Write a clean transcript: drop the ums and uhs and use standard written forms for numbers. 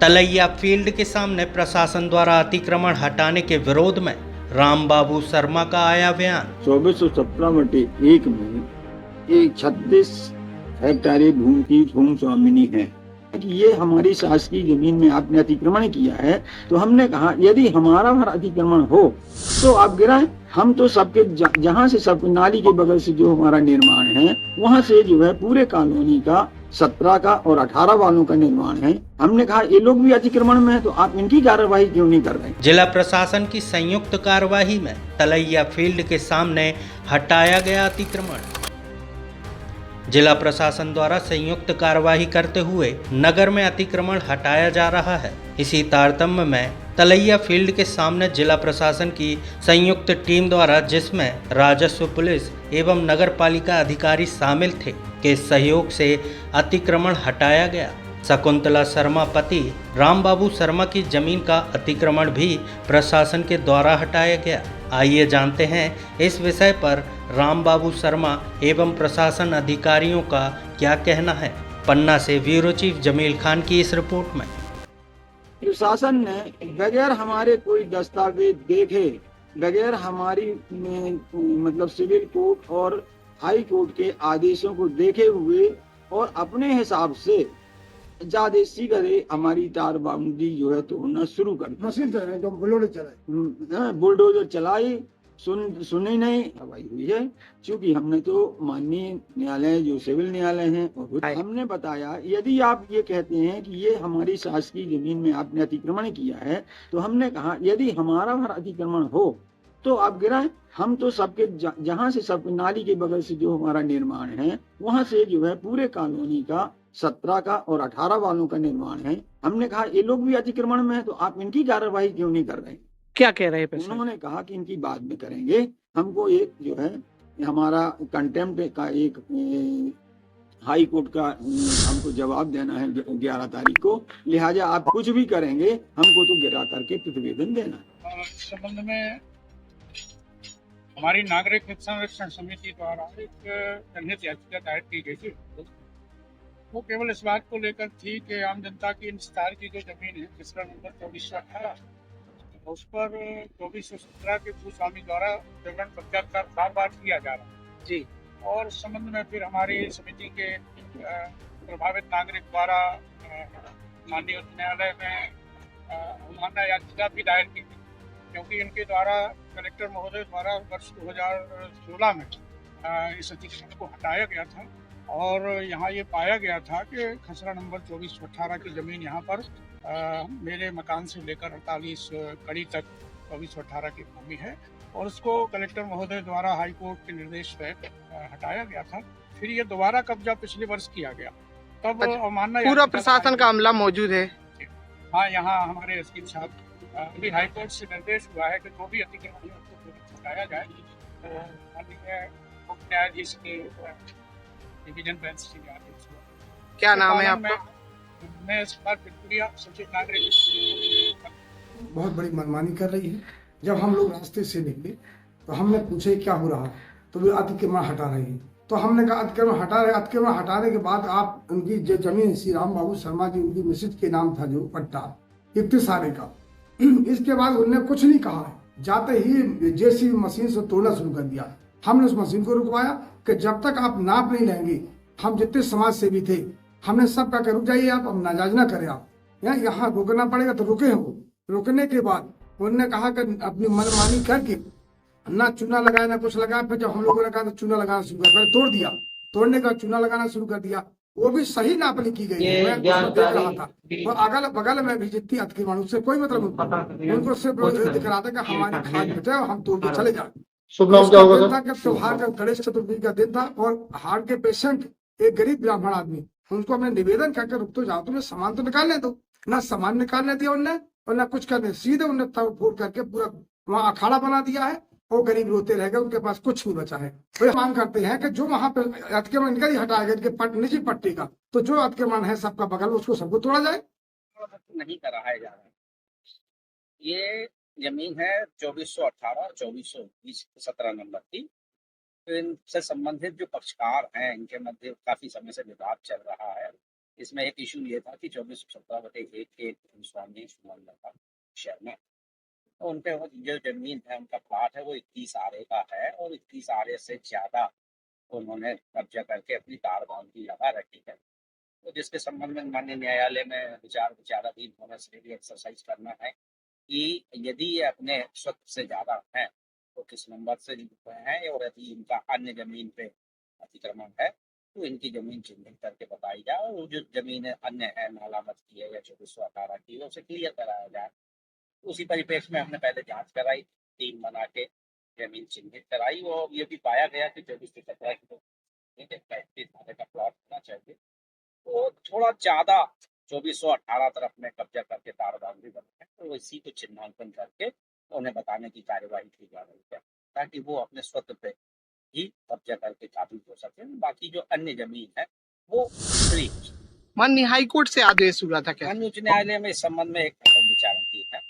तलैया field के सामने प्रशासन द्वारा अतिक्रमण हटाने के विरोध में रामबाबू शर्मा का आया बयान। 2417/1 में एक 36 हेक्टेयर भूमि की भूमि स्वामिनी है कि ये हमारी शासकीय जमीन में आपने अतिक्रमण किया है, तो हमने कहा यदि हमारा भर अतिक्रमण हो तो आप गिराएं। हम तो सबके जहाँ से सब नाली के बगल से जो हमारा निर्माण है वहाँ से जो है पूरे कॉलोनी का 17 का और 18 वालों का निर्माण है। हमने कहा ये लोग भी अतिक्रमण में है तो आप इनकी कार्यवाही क्यों नहीं कर रहे? जिला प्रशासन की संयुक्त कार्यवाही में तलैया फील्ड के सामने हटाया गया अतिक्रमण। जिला प्रशासन द्वारा संयुक्त कार्यवाही करते हुए नगर में अतिक्रमण हटाया जा रहा है। इसी तारतम्य में तलैया फील्ड के सामने जिला प्रशासन की संयुक्त टीम द्वारा, जिसमें राजस्व पुलिस एवं नगर पालिका अधिकारी शामिल थे, के सहयोग से अतिक्रमण हटाया गया। शकुंतला शर्मा पति रामबाबू शर्मा की जमीन का अतिक्रमण भी प्रशासन के द्वारा हटाया गया। आइए जानते हैं इस विषय पर रामबाबू शर्मा एवं प्रशासन अधिकारियों का क्या कहना है। पन्ना से ब्यूरो चीफ जमील खान की इस रिपोर्ट में। प्रशासन ने बगैर हमारे कोई दस्तावेज देखे, बगैर हमारी मतलब सिविल कोर्ट और हाई कोर्ट के आदेशों को देखे हुए और अपने हिसाब से जादेशी करे हमारी तार बाउंड्री जो है तोड़ना शुरू कर दी। मशीन जो बुलडोजर चलाई, सुनी नहीं हवाई हुई है। क्योंकि हमने तो माननीय न्यायालय जो सिविल न्यायालय है हमने बताया यदि आप ये कहते हैं कि ये हमारी शासकीय जमीन में आपने अतिक्रमण किया है, तो हमने कहा यदि हमारा भर अतिक्रमण हो तो आप गिराएं। हम तो सबके जहाँ से सब नाली के बगल से जो हमारा निर्माण है वहाँ से जो है पूरे कॉलोनी का 17 का और 18 वालों का निर्माण है। हमने कहा ये लोग भी अतिक्रमण में है तो आप इनकी कार्यवाही क्यों नहीं कर रहे? क्या कह रहे हैं? उन्होंने कहा कि इनकी बाद में करेंगे। हमको एक जो है हमारा कंटेम्प्ट का एक हाई कोर्ट का हमको जवाब देना है 11 तारीख को, लिहाजा आप कुछ भी करेंगे हमको तो गिरा करके प्रतिवेदन देना है। इस संबंध में हमारी नागरिक हित संरक्षण समिति द्वारा एक जनहित याचिका दायर की गई थी। वो केवल इस बात को लेकर थी कि आम जनता की इन विस्तार की जो जमीन है खसरा नंबर 2418 उस पर 2417 के भूस्वामी द्वारा विवरण प्रत्याख्यान बार-बार किया जा रहा है जी। और इस संबंध में फिर हमारी समिति के प्रभावित नागरिक द्वारा माननीय उच्च न्यायालय में अवमानना याचिका भी दायर की थी, क्योंकि इनके द्वारा कलेक्टर महोदय द्वारा वर्ष 2016 में इस अतिक्रमण को हटाया गया था और यहाँ ये पाया गया था कि खसरा नंबर 2418 की ज़मीन यहाँ पर मेरे मकान से लेकर 48 कड़ी तक 2418 की भूमि है और उसको कलेक्टर महोदय द्वारा हाई कोर्ट के निर्देश पर हटाया गया था। फिर ये दोबारा कब्जा पिछले वर्ष किया गया, तब अवमानना पूरा प्रशासन का अमला मौजूद है। हाँ, यहाँ हमारे एसपी साहब अभी हाई कोर्ट से निर्देश हुआ है कि जो भी अतिक्रमण है उसको हटाया जाए। तो माननीय मुख्य न्यायाधीश के डिवीजन बेंच से आदेश हुआ। क्या नाम है आपका? मैं इस बार प्रक्रिया सचिव नागरिक बहुत बड़ी मनमानी कर रही है। जब हम लोग रास्ते से निकले तो हमने पूछे क्या हो रहा है, तो वे अतिक्रमण हटा रही है। तो हमने कहा अतिक्रमण हटा रहे। अतिक्रमण हटाने के बाद आप उनकी जो जमीन श्री रामबाबू शर्मा जी उनकी मिसेज के नाम था जो पट्टा इतने सारे का, इसके बाद उन्होंने कुछ नहीं कहा है। जाते ही जेसीबी मशीन से तोड़ना शुरू कर दिया। हमने उस मशीन को रुकवाया कि जब तक आप नाप नहीं लेंगे, हम जितने समाज सेवी थे हमने सब कहा रुक जाइए, आप अब नाजायज ना करें, आप यहाँ रुकना पड़ेगा। तो रुके हो। रुकने के बाद उन्होंने कहा कि अपनी मनमानी करके ना चूना लगाया ना कुछ लगाया। फिर जब हम लोगों ने कहा तो चूना लगाना शुरू कर दिया, तोड़ दिया। तोड़ने का चूना लगाना शुरू कर दिया, वो भी सही नापनी की गई है। मैं उसको देख रहा था। और अगल बगल में भी जितनी अतिक्रमण उससे कोई मतलब नहीं, उनको सिर्फ दिख रहा था कि हमारी खाद बचाए और हम तोड़ के चले जाए। त्योहार का गणेश चतुर्थी का दिन था और हार्ट के पेशेंट एक गरीब ब्राह्मण आदमी, उनको हमने निवेदन करके रुक तो जाओ, तुम्हें सामान तो निकालने दो। ना सामान निकालने दिया उनने और ना कुछ करने, सीधे उन्हें फोड़ करके पूरा वहाँ अखाड़ा बना दिया है। वो गरीब रोते रह गए, उनके पास कुछ नहीं बचा है। वो मांग करते हैं कि जो वहाँ पे अतिक्रमण इनका ही हटाया गया, इनके निजी पट्टी का, तो जो अतिक्रमण है सबका बगल उसको सबको तोड़ा जाए। नहीं कराया जा रहा है। ये जमीन है 2418, 2420, 17 नंबर की। तो इनसे संबंधित जो पक्षकार हैं इनके मध्य काफी समय से विवाद चल रहा है। इसमें एक इशू ये था कि 2417/1 के स्वामी सुमन शहर में, तो उनपे वो जो जमीन है, उनका प्लाट है, वो 21 आरे का है और 21 आरे से ज्यादा उन्होंने कब्जा करके अपनी कारबानगी लगा रखी है। तो जिसके संबंध में माननीय न्यायालय में विचाराधीन होने से भी एक्सरसाइज करना है कि यदि ये अपने स्वत्व से ज्यादा है तो किस नंबर से हैं, और यदि इनका अन्य जमीन पे अतिक्रमण है तो इनकी जमीन चिन्हित करके बताई जाए, और वो जो जमीन अन्य है, नालामत की है या 2418 की है, उसे क्लियर कराया जाए। उसी परिप्रेक्ष्य में हमने पहले जांच कराई, टीम बना के जमीन चिन्हित कराई, और ये भी पाया गया कि 2417 की तो 35 आरे का प्लॉट होना चाहिए, तो थोड़ा ज्यादा 2418 तरफ में कब्जा करके तारबानगी बने है, तो इसी को चिन्हांकन करके उन्हें बताने की कार्यवाही की जा रही है, ताकि वो अपने स्वत्व पे ही कब्जा करके काबिज हो सके। बाकी जो अन्य जमीन है वो फ्री। माननीय हाईकोर्ट से आदेश हुआ था क्या? माननीय उच्च न्यायालय में इस संबंध में एक विचाराधीन है।